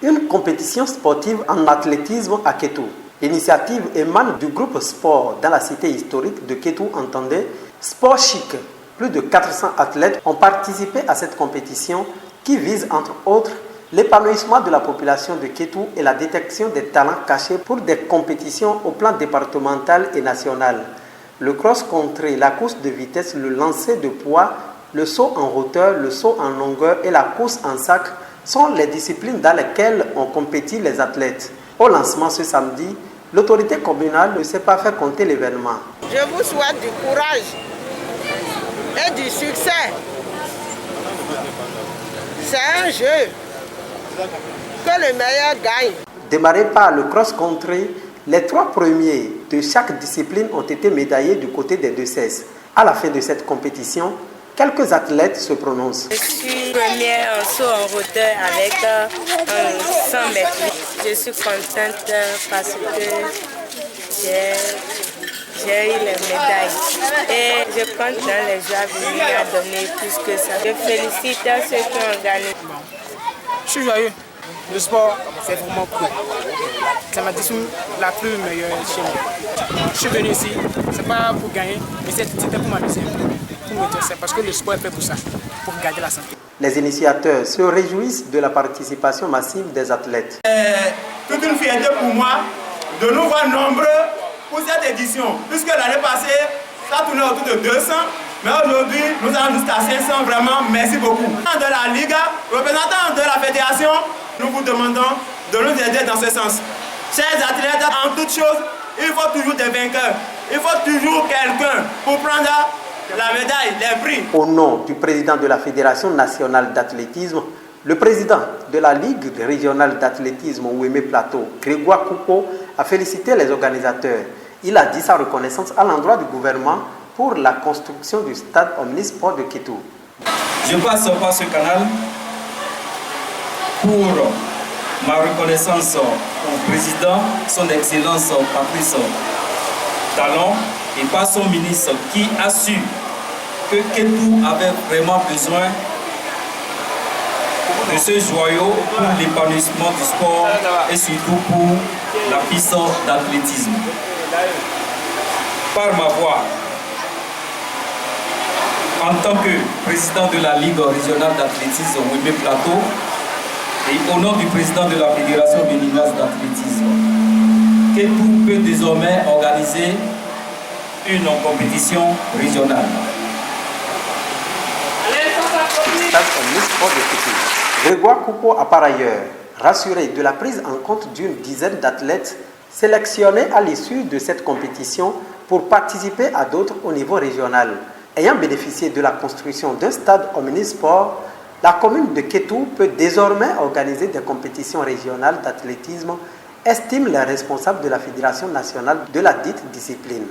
Une compétition sportive en athlétisme à Kétou. L'initiative émane du groupe sport dans la cité historique de Kétou, entendez Sport Chic. Plus de 400 athlètes ont participé à cette compétition qui vise entre autres l'épanouissement de la population de Kétou et la détection des talents cachés pour des compétitions au plan départemental et national. Le cross-country, la course de vitesse, le lancer de poids, le saut en hauteur, le saut en longueur et la course en sac sont les disciplines dans lesquelles ont compétit les athlètes. Au lancement ce samedi, l'autorité communale ne s'est pas fait compter l'événement. Je vous souhaite du courage et du succès. C'est un jeu. Que le meilleur gagne. Démarré par le cross-country, les 3 premiers de chaque discipline ont été médaillés du côté des deux sexes. À la fin de cette compétition, quelques athlètes se prononcent. Je suis première en saut en hauteur avec 100 mètres. Je suis contente parce que j'ai eu les médailles. Et je compte dans les jours à venir à donner plus que ça. Je félicite ceux qui ont gagné. Je suis joyeux. Le sport, c'est vraiment cool. C'est ma discipline la plus meilleure chez moi. Je suis venu ici, c'est pas pour gagner, mais c'était pour m'amuser. C'est parce que le sport est fait pour ça, pour garder la santé. Les initiateurs se réjouissent de la participation massive des athlètes. C'est toute une fierté pour moi de nous voir nombreux pour cette édition, puisque l'année passée, ça tournait autour de 200, mais aujourd'hui, nous allons jusqu'à 500, vraiment, merci beaucoup. De la Liga, représentant de la fédération, nous vous demandons de nous aider dans ce sens. Chers athlètes, en toutes choses, il faut toujours des vainqueurs. Il faut toujours quelqu'un pour prendre la médaille, les prix. Au nom du président de la Fédération nationale d'athlétisme, le président de la Ligue régionale d'athlétisme Ouémé Plateau, Grégoire Coupeau, a félicité les organisateurs. Il a dit sa reconnaissance à l'endroit du gouvernement pour la construction du stade omnisport de Kétou. Je passe par ce canal pour ma reconnaissance au président, son excellence Patrice Talon, et par son ministre qui a su que Kétou avait vraiment besoin de ce joyau pour l'épanouissement du sport et surtout pour la piste d'athlétisme. Par ma voix, en tant que président de la Ligue régionale d'athlétisme Ouémé Plateau et au nom du président de la Fédération béninoise d'athlétisme, Kétou peut désormais organiser une compétition régionale. Stade omnisport de Kétou. Grégoire Coupeau a par ailleurs rassuré de la prise en compte d'une dizaine d'athlètes sélectionnés à l'issue de cette compétition pour participer à d'autres au niveau régional. Ayant bénéficié de la construction d'un stade omnisport, la commune de Kétou peut désormais organiser des compétitions régionales d'athlétisme, estiment les responsables de la Fédération nationale de la dite discipline.